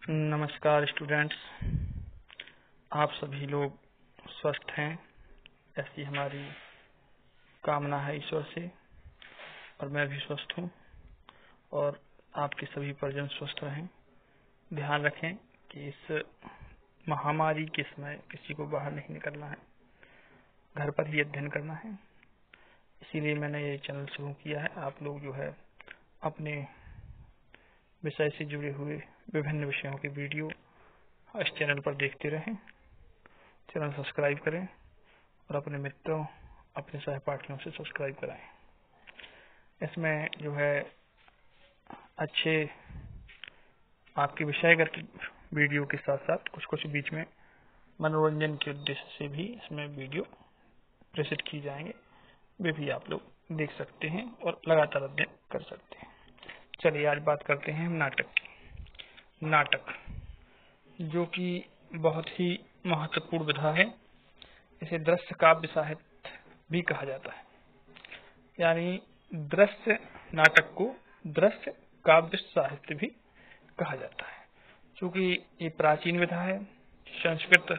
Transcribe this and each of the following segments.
नमस्कार स्टूडेंट्स, आप सभी लोग स्वस्थ हैं ऐसी हमारी कामना है ईश्वर से। और मैं भी स्वस्थ हूँ और आपके सभी परिजन स्वस्थ रहें। ध्यान रखें कि इस महामारी के समय किसी को बाहर नहीं निकलना है, घर पर ही अध्ययन करना है। इसीलिए मैंने ये चैनल शुरू किया है। आप लोग जो है अपने विषय से जुड़े हुए विभिन्न विषयों के वीडियो इस चैनल पर देखते रहें। चैनल सब्सक्राइब करें और अपने मित्रों, अपने सहपाठियों से सब्सक्राइब कराएं। इसमें जो है अच्छे आपके विषयगत वीडियो के साथ साथ कुछ बीच में मनोरंजन के उद्देश्य से भी इसमें वीडियो प्रेषित की जाएंगे। वे भी आप लोग देख सकते हैं और लगातार अध्ययन कर सकते हैं। चलिए आज बात करते हैं नाटक की। नाटक जो कि बहुत ही महत्वपूर्ण विधा है। इसे दृश्य काव्य साहित्य भी कहा जाता है, यानी दृश्य नाटक को दृश्य काव्य साहित्य भी कहा जाता है। क्योंकि ये प्राचीन विधा है, संस्कृत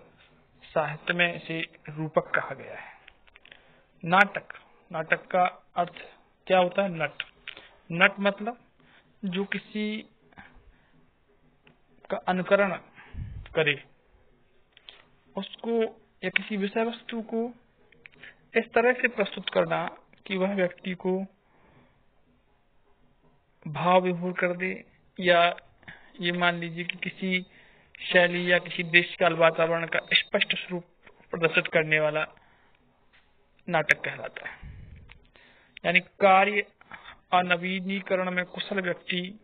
साहित्य में इसे रूपक कहा गया है। नाटक का अर्थ क्या होता है? नट। नट मतलब जो किसी का अनुकरण करे, उसको या किसी विषय वस्तु को इस तरह से प्रस्तुत करना कि वह व्यक्ति को भाव विभोर कर दे, या ये मान लीजिए कि किसी शैली या किसी देश काल वातावरण का स्पष्ट स्वरूप प्रदर्शित करने वाला नाटक कहलाता है। यानी कार्य और नवीनीकरण में कुशल व्यक्ति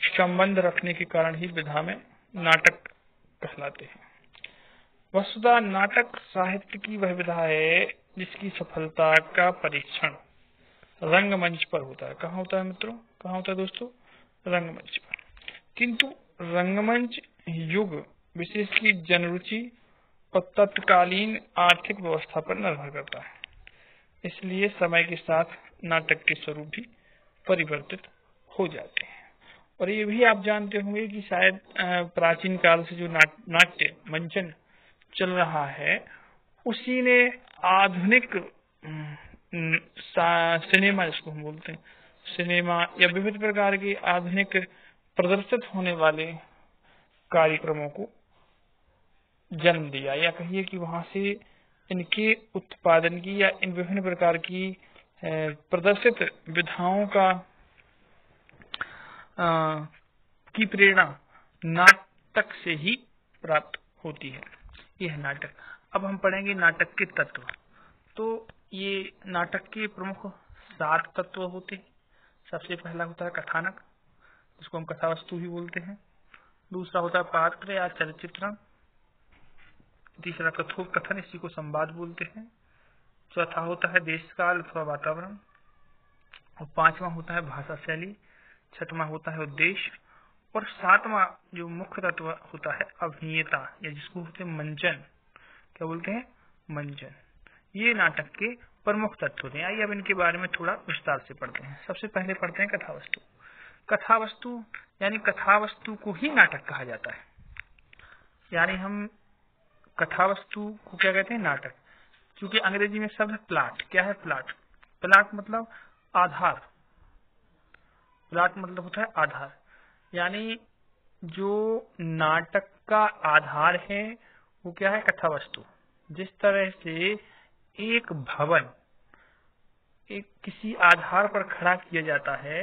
संबंध रखने के कारण ही विधा में नाटक कहलाते हैं। वस्तुतः नाटक साहित्य की वह विधा है जिसकी सफलता का परीक्षण रंगमंच पर होता है। कहाँ होता है मित्रों? कहाँ होता है दोस्तों? रंगमंच पर। किंतु रंगमंच युग विशेष की जनरुचि और तत्कालीन आर्थिक व्यवस्था पर निर्भर करता है। इसलिए समय के साथ नाटक के स्वरूप भी परिवर्तित हो जाते हैं। और ये भी आप जानते होंगे कि शायद प्राचीन काल से जो नाट्य मंचन चल रहा है, उसी ने आधुनिक सिनेमा, जिसको हम बोलते हैं सिनेमा, या विभिन्न प्रकार के आधुनिक प्रदर्शित होने वाले कार्यक्रमों को जन्म दिया, या कहिए कि वहां से इनके उत्पादन की या इन विभिन्न प्रकार की प्रदर्शित विधाओं का की प्रेरणा नाटक से ही प्राप्त होती है। यह है नाटक। अब हम पढ़ेंगे नाटक के तत्व। तो ये नाटक के प्रमुख 7 तत्व होते हैं। सबसे पहला होता है कथानक, जिसको हम कथा वस्तु भी बोलते हैं। दूसरा होता है पात्र या चलचित्रण। तीसरा कथोपकथन, इसी को संवाद बोलते हैं। चौथा होता है देश काल अथवा वातावरण। और 5वां होता है भाषा शैली। 6वां होता है उद्देश्य। और 7वां जो मुख्य तत्व होता है अभिनेता, या जिसको होते हैं मंचन। क्या बोलते हैं? मंचन। ये नाटक के प्रमुख तत्व होते हैं। आइए अब इनके बारे में थोड़ा विस्तार से पढ़ते हैं। सबसे पहले पढ़ते हैं कथावस्तु। कथावस्तु यानी कथावस्तु को ही नाटक कहा जाता है। यानी हम कथावस्तु को क्या कहते हैं? नाटक। क्योंकि अंग्रेजी में शब्द प्लॉट। क्या है प्लॉट? प्लॉट मतलब आधार। प्लॉट मतलब होता है आधार। यानी जो नाटक का आधार है वो क्या है? कथावस्तु। जिस तरह से एक भवन एक किसी आधार पर खड़ा किया जाता है,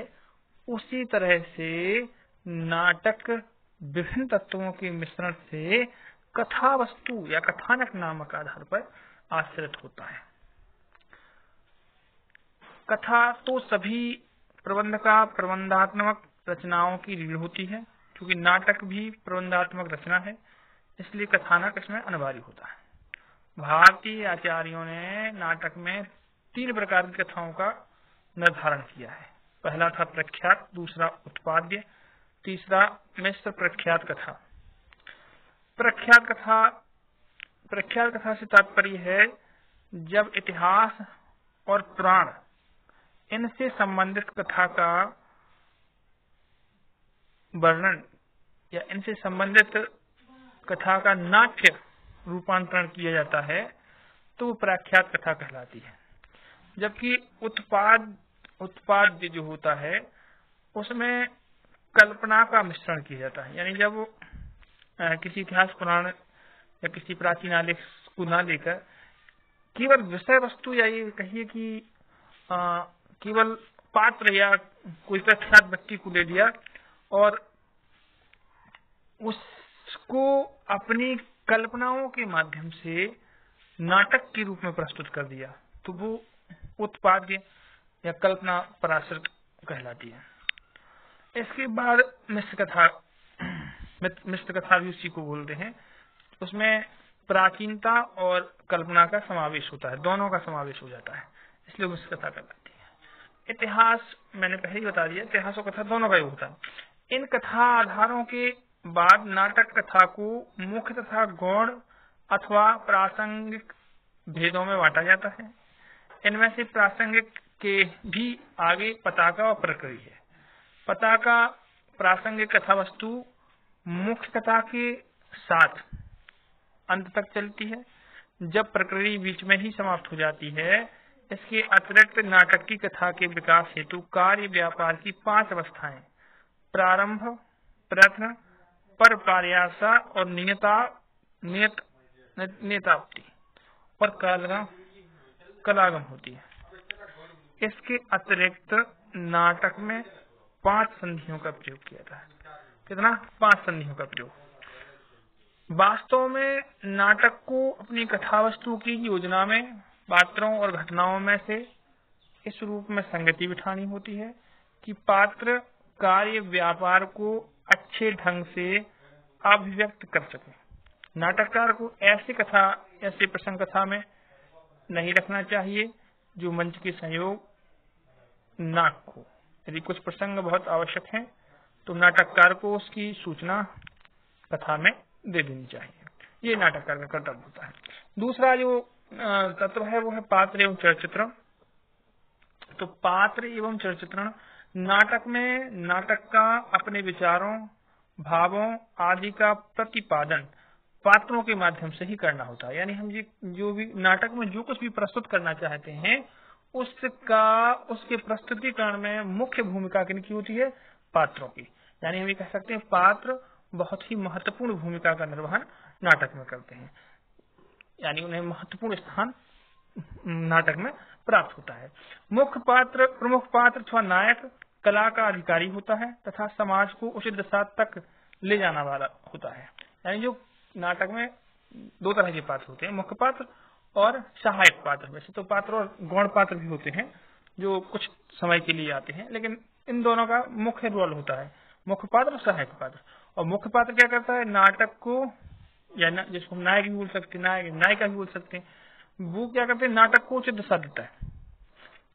उसी तरह से नाटक विभिन्न तत्वों के मिश्रण से कथावस्तु या कथानक नामक आधार पर आश्रित होता है। कथा तो सभी प्रबंध का प्रबंधात्मक रचनाओं की रीढ़ होती है। क्योंकि नाटक भी प्रबंधात्मक रचना है, इसलिए कथानक इसमें अनिवार्य होता है। भारतीय आचार्यों ने नाटक में 3 प्रकार की कथाओं का निर्धारण किया है। पहला था प्रख्यात, दूसरा उत्पाद्य, तीसरा मिश्र प्रख्यात कथा। प्रख्यात कथा से तात्पर्य है जब इतिहास और पुराण इनसे संबंधित कथा का वर्णन या इनसे संबंधित कथा का नाट्य रूपांतरण किया जाता है तो वो प्रख्यात कथा कहलाती है। जबकि उत्पाद्य जो होता है उसमें कल्पना का मिश्रण किया जाता है। यानी जब किसी इतिहास पुराण या किसी प्राचीन आलेख को ना लेकर केवल विषय वस्तु या ये कहिए कि केवल पात्र या कोई प्रख्यात व्यक्ति को ले लिया और उसको अपनी कल्पनाओं के माध्यम से नाटक के रूप में प्रस्तुत कर दिया, तो वो उत्पाद्य या कल्पना पराश्रित कहलाती है। इसके बाद मिश्र कथा भी उसी को बोलते हैं। उसमें प्राचीनता और कल्पना का समावेश होता है, दोनों का समावेश हो जाता है, इसलिए मिश्र कथा कहलाती है। इतिहास मैंने पहले ही बता दिया, इतिहास और कथा दोनों का ही होता है। इन कथा आधारों के बाद नाटक कथा को मुख्य तथा गौण अथवा प्रासंगिक भेदों में बांटा जाता है। इनमें से प्रासंगिक के भी आगे पताका और प्रकृति है। पताका प्रासंगिक कथा वस्तु मुख्य कथा के साथ अंत तक चलती है, जब प्रकृति बीच में ही समाप्त हो जाती है। इसके अतिरिक्त नाटक की कथा के विकास हेतु कार्य व्यापार की 5 अवस्थाएं प्रारंभ, प्रयत्न, पर प्रयासा और नियतावधि और कलागम होती है। इसके अतिरिक्त नाटक में 5 संधियों का प्रयोग किया जाता है। कितना? 5 संधियों का प्रयोग। वास्तव में नाटक को अपनी कथा वस्तु की योजना में पात्रों और घटनाओं में से इस रूप में संगति बिठानी होती है कि पात्र कार्य व्यापार को अच्छे ढंग से अभिव्यक्त कर सके। नाटककार को ऐसे प्रसंग कथा में नहीं रखना चाहिए जो मंच के संयोग ना हो। यदि कुछ प्रसंग बहुत आवश्यक हैं तो नाटककार को उसकी सूचना कथा में दे देनी चाहिए। ये नाटककार का कर्तव्य होता है। दूसरा जो तत्व है वो है पात्र एवं चरित्र। तो पात्र एवं चरित्र नाटक में नाटक का अपने विचारों, भावों आदि का प्रतिपादन पात्रों के माध्यम से ही करना होता है। यानी हम जो भी नाटक में जो कुछ भी प्रस्तुत करना चाहते हैं उसके प्रस्तुतिकरण में मुख्य भूमिका किनकी होती है? पात्रों की। यानी हम ये कह सकते हैं पात्र बहुत ही महत्वपूर्ण भूमिका का निर्वहन नाटक में करते हैं, यानी उन्हें महत्वपूर्ण स्थान नाटक में प्राप्त होता है। प्रमुख पात्र अथवा नायक कला का अधिकारी होता है तथा समाज को उचित दिशा तक ले जाना वाला होता है। यानी जो नाटक में 2 तरह के पात्र होते हैं, मुख्य पात्र और सहायक पात्र। वैसे तो पात्र और गौण पात्र भी होते हैं जो कुछ समय के लिए आते हैं, लेकिन इन दोनों का मुख्य रोल होता है मुख्य पात्र और सहायक पात्र। और मुख्य पात्र क्या करता है? नाटक को या जिसको हम नायक भी बोल सकते हैं, नायिका भी बोल सकते हैं, वो क्या करते हैं? नाटक को उचित दिशा देता है।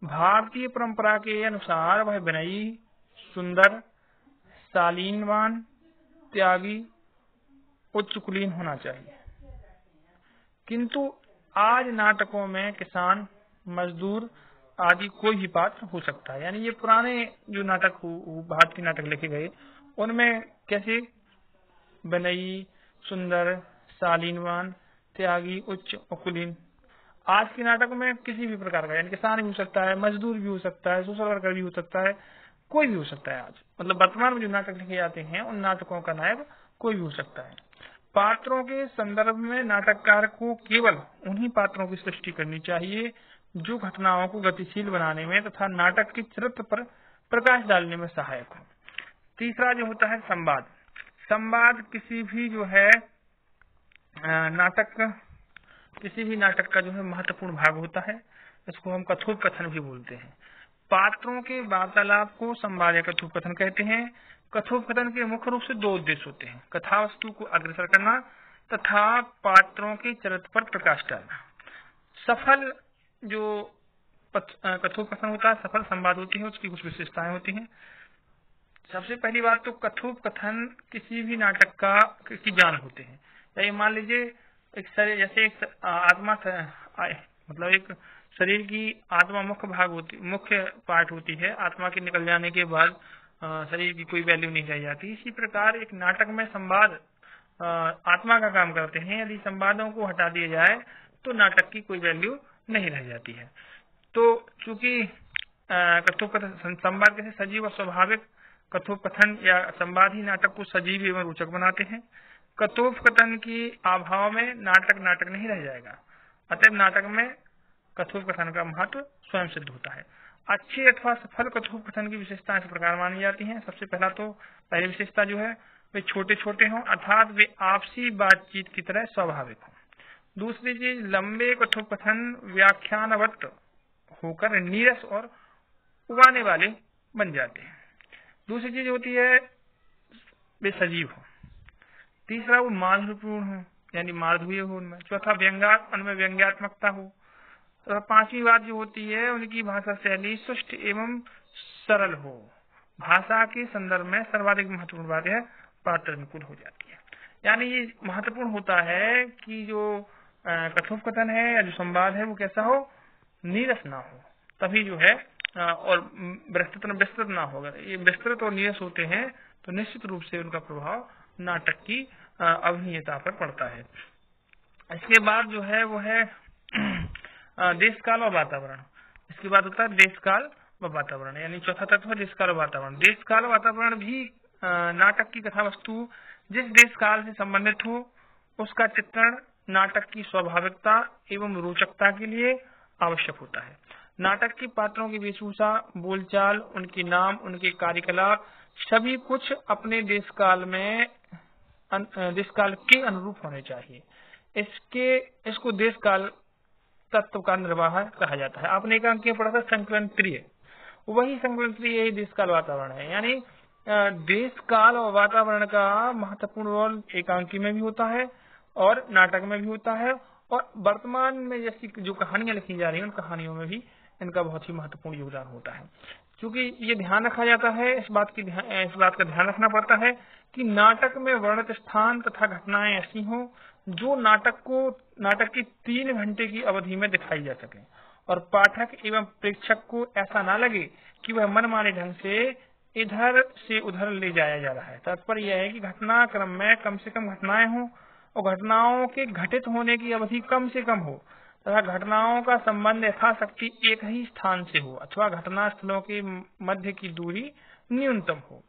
भारतीय परंपरा के अनुसार वह विनयी, सुंदर, शालीनवान, त्यागी, उच्च कुलीन होना चाहिए। किंतु आज नाटकों में किसान, मजदूर आदि कोई भी पात्र हो सकता है। यानी ये पुराने जो नाटक भारतीय नाटक लिखे गए उनमें कैसे विनयी, सुंदर, शालीनवान, त्यागी, उच्च और कुलीन। आज के नाटक में किसी भी प्रकार का, यानी किसान भी हो सकता है, मजदूर भी हो सकता है, सोशल वर्कर भी हो सकता है, कोई भी हो सकता है। आज मतलब वर्तमान में जो नाटक लिखे जाते हैं उन नाटकों का नायक कोई भी हो सकता है। पात्रों के संदर्भ में नाटककार को केवल उन्हीं पात्रों की सृष्टि करनी चाहिए जो घटनाओं को गतिशील बनाने में तथा नाटक के चरित्र पर प्रकाश डालने में सहायक हो। तीसरा जो होता है संवाद। संवाद किसी भी नाटक का जो है महत्वपूर्ण भाग होता है। इसको हम कथोपकथन भी बोलते हैं। पात्रों के वार्तालाप को संवाद या कथोपकथन कहते हैं। कथोपकथन के मुख्य रूप से 2 उद्देश्य होते हैं: कथा वस्तु को अग्रसर करना तथा पात्रों के चरित्र पर प्रकाश डालना। सफल जो कथोपकथन होता है, सफल संवाद होती है, उसकी कुछ विशेषताएं होती हैं। सबसे पहली बात तो कथोपकथन किसी भी नाटक की जान होते हैं। या मान लीजिए एक आत्मा मतलब एक शरीर की आत्मा मुख्य पार्ट होती है। आत्मा के निकल जाने के बाद शरीर की कोई वैल्यू नहीं रह जाती। इसी प्रकार एक नाटक में संवाद आत्मा का काम करते हैं। यदि संवादों को हटा दिया जाए तो नाटक की कोई वैल्यू नहीं रह जाती है। तो चूंकि कथोपकथन संवाद कैसे सजीव और स्वाभाविक कथोपकथन या संवाद ही नाटक को सजीव एवं रोचक बनाते हैं। कथोपकथन की अभाव में नाटक नहीं रह जाएगा। अतः नाटक में कथोपकथन का महत्व स्वयं सिद्ध होता है। अच्छे अथवा सफल कथोपकथन की विशेषताएं इस प्रकार मानी जाती हैं। सबसे पहली विशेषता जो है वे छोटे छोटे हों, अर्थात वे आपसी बातचीत की तरह स्वाभाविक हों। दूसरी चीज, लंबे कथोपकथन व्याख्यानवत होकर नीरस और उबाने वाले बन जाते हैं। दूसरी चीज होती है वे सजीव हो। तीसरा, वो माधुर्यपूर्ण हो, यानी माधुर्य हो उनमें। चौथा, उनमें व्यंग्यात्मकता हो। और पांचवी बात जो होती है उनकी भाषा शैली सुष्ट एवं सरल हो। भाषा के संदर्भ में सर्वाधिक महत्वपूर्ण बात है पात्र अनुकूल हो जाती है। यानी ये महत्वपूर्ण होता है कि जो कथोपकथन है या जो संवाद है वो कैसा हो, नीरस ना हो, तभी जो है और विस्तृत ना होगा। ये विस्तृत और नीरस होते हैं तो निश्चित रूप से उनका प्रभाव नाटक की अभिनीयता पर पड़ता है। इसके बाद जो है वो है देश काल और वातावरण। इसके बाद होता है देश काल व वातावरण, यानी चौथा तत्व है देश काल और वातावरण। देश काल और वातावरण भी नाटक की कथा वस्तु जिस देश काल से संबंधित हो उसका चित्रण नाटक की स्वाभाविकता एवं रोचकता के लिए आवश्यक होता है। नाटक के पात्रों की वेशभूषा, बोलचाल, उनके नाम, उनके कार्यकलाप सभी कुछ अपने देश काल के अनुरूप होने चाहिए। इसको देश काल तत्व का निर्वाह कहा जाता है। आपने एकांकी में पढ़ा था संकलन क्रिय, वही संकलन क्रिय यही देश काल वातावरण है। यानी देश काल और वातावरण का महत्वपूर्ण रोल एकांकी में भी होता है और नाटक में भी होता है, और वर्तमान में जैसी जो कहानियां लिखी जा रही हैं उन कहानियों में भी इनका बहुत ही महत्वपूर्ण योगदान होता है। क्योंकि ये ध्यान रखा जाता है, इस बात का ध्यान रखना पड़ता है कि नाटक में वर्णित स्थान तथा घटनाएं ऐसी हों जो नाटक की 3 घंटे की अवधि में दिखाई जा सके और पाठक एवं प्रेक्षक को ऐसा ना लगे कि वह मनमाने ढंग से इधर से उधर ले जाया जा रहा है। तात्पर्य यह है कि घटनाक्रम में कम से कम घटनाएं हों और घटनाओं के घटित होने की अवधि कम से कम हो तथा घटनाओं का संबंध यथाशक्ति एक ही स्थान से हो अथवा घटना स्थलों के मध्य की दूरी न्यूनतम हो।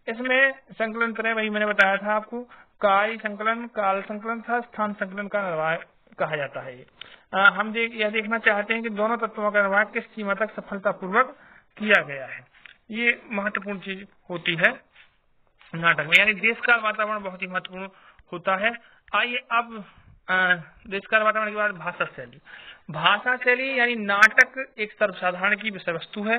इसमें संकलन त्रय वही मैंने बताया था आपको, कार्य संकलन, काल संकलन तथा स्थान संकलन का निर्वाह कहा जाता है। हम यह देखना चाहते हैं कि दोनों तत्वों का निर्वाह किस सीमा तक सफलतापूर्वक किया गया है। ये महत्वपूर्ण चीज होती है नाटक में, यानी देश काल वातावरण बहुत ही महत्वपूर्ण होता है। आइए अब देश काल वातावरण के बाद भाषा शैली यानी नाटक एक सर्वसाधारण की विषय वस्तु है,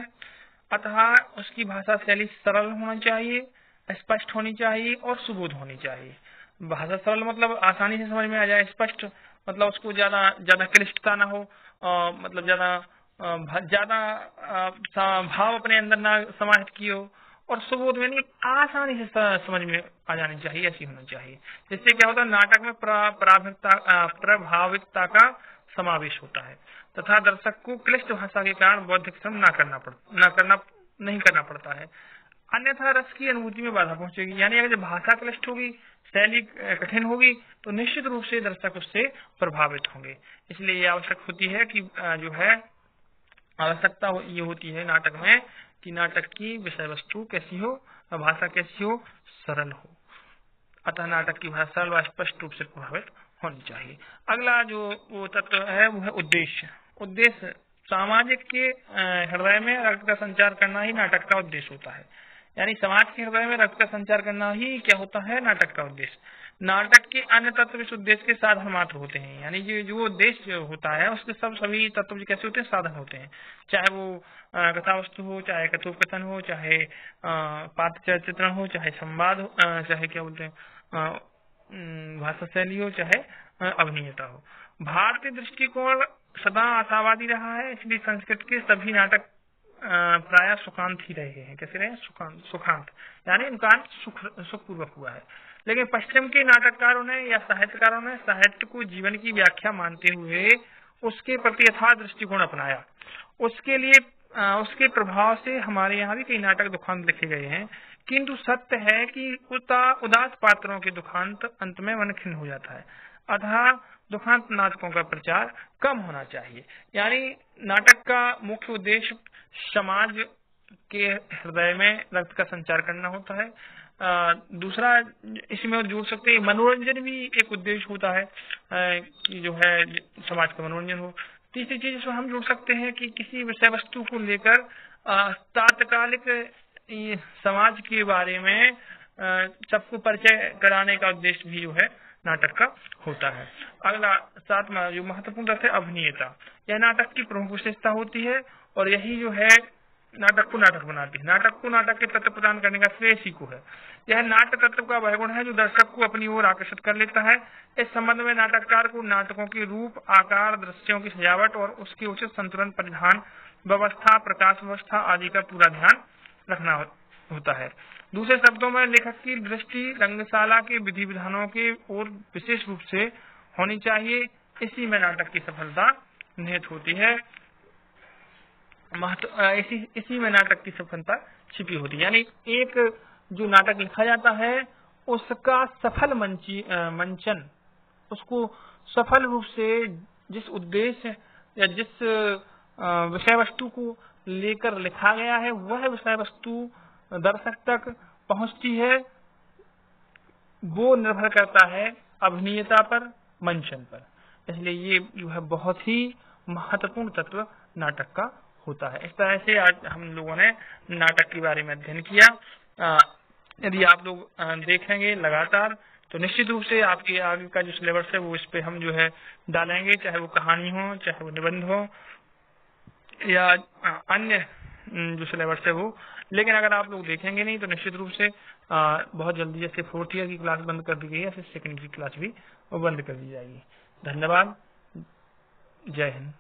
अतः उसकी भाषा शैली सरल होना चाहिए, स्पष्ट होनी चाहिए और सुबोध होनी चाहिए। भाषा सरल मतलब आसानी से समझ में आ जाए, स्पष्ट मतलब उसको ज्यादा क्लिष्टता ना हो, मतलब ज्यादा भाव अपने अंदर ना समाहित किए हो, और सुबोध में नहीं आसानी से समझ में आ जानी चाहिए, ऐसी होनी चाहिए। जिससे क्या होता है नाटक में प्रभाविकता का समावेश होता है तथा दर्शक को क्लिष्ट भाषा के कारण बौद्धिक श्रम नहीं करना पड़ता है, अन्यथा रस की अनुभूति में बाधा पहुंचेगी। यानी अगर भाषा क्लिष्ट होगी, शैली कठिन होगी तो निश्चित रूप से दर्शक उससे प्रभावित होंगे। इसलिए ये आवश्यक होती है कि जो है आवश्यकता ये होती है नाटक में कि नाटक की विषय वस्तु कैसी हो, भाषा कैसी हो, सरल हो। अतः नाटक की भाषा सरल व स्पष्ट रूप से प्रभावित होनी चाहिए। अगला जो वो तत्व है वो है उद्देश्य। सामाजिक के हृदय में रक्त का संचार करना ही नाटक का उद्देश्य होता है। यानी समाज के हृदय में रक्त का संचार करना ही क्या होता है, नाटक का उद्देश्य। नाटक के अन्य तत्व इस उद्देश्य के साधन मात्र होते हैं। यानी जो उद्देश्य होता है उसके सभी तत्व कैसे होते हैं, साधन होते हैं। चाहे वो कथा वस्तु हो, चाहे कथोपकथन हो, चाहे पात्र चित्रण हो, चाहे संवाद हो, चाहे क्या बोलते हैं भाषा शैली हो, चाहे अभिनीयता हो। भारतीय दृष्टिकोण सदा आशावादी रहा है, इसलिए संस्कृत के सभी नाटक प्राय सुखांत ही रहे हैं। कैसे रहे? सुखांत, यानी उनका सुखपूर्वक हुआ है। लेकिन पश्चिम के नाटककारों ने या साहित्यकारों ने साहित्य को जीवन की व्याख्या मानते हुए उसके प्रति यथार्थ दृष्टिकोण अपनाया। उसके लिए उसके प्रभाव से हमारे यहाँ भी कई नाटक दुखांत लिखे गए हैं, किंतु सत्य है कि उदास पात्रों के दुखांत अंत में मन खिन्न हो जाता है। अतः दुखांत नाटकों का प्रचार कम होना चाहिए। यानी नाटक का मुख्य उद्देश्य समाज के हृदय में रक्त का संचार करना होता है। दूसरा इसमें जोड़ सकते हैं मनोरंजन भी एक उद्देश्य होता है, कि जो है समाज का मनोरंजन हो। तीसरी चीज इसमें हम जोड़ सकते हैं कि किसी विषय वस्तु को लेकर तात्कालिक समाज के बारे में सबको परिचय कराने का उद्देश्य भी जो है नाटक का होता है। अगला 7वां जो महत्वपूर्ण तथ्य है अभिनेता। यह नाटक की प्रमुख विशेषता होती है और यही जो है नाटक को नाटक बनाती है। नाटक को नाटक के तत्व प्रदान करने का श्रेय इसी को है। यह नाट्य तत्व का वह गुण है जो दर्शक को अपनी ओर आकर्षित कर लेता है। इस संबंध में नाटककार को नाटकों के रूप, आकार, दृश्यों की सजावट और उसके उचित संतुलन, परिधान व्यवस्था, प्रकाश व्यवस्था आदि का पूरा ध्यान रखना होता है। दूसरे शब्दों में लेखक की दृष्टि रंगशाला के विधि विधानों के ओर विशेष रूप से होनी चाहिए। इसी में नाटक की सफलता निहित होती है। इसी में नाटक की सफलता छिपी होती है। यानी एक जो नाटक लिखा जाता है उसका सफल मंचन, उसको सफल रूप से जिस उद्देश्य या जिस विषय वस्तु को लेकर लिखा गया है वह विषय वस्तु दर्शक तक पहुंचती है, वो निर्भर करता है अभिनेता पर, मंचन पर। इसलिए ये जो है बहुत ही महत्वपूर्ण तत्व नाटक का होता है। इस तरह से आज हम लोगों ने नाटक के बारे में अध्ययन किया। यदि आप लोग देखेंगे लगातार तो निश्चित रूप से आपके आगे का जो सिलेबस है वो इस पे हम जो है डालेंगे, चाहे वो कहानी हो, चाहे वो निबंध हो या अन्य जो सिलेबस है वो। लेकिन अगर आप लोग देखेंगे नहीं तो निश्चित रूप से बहुत जल्दी, जैसे 4th ईयर की क्लास बंद कर दी गई है, फिर 2nd की क्लास भी वो बंद कर दी जाएगी। धन्यवाद। जय हिंद।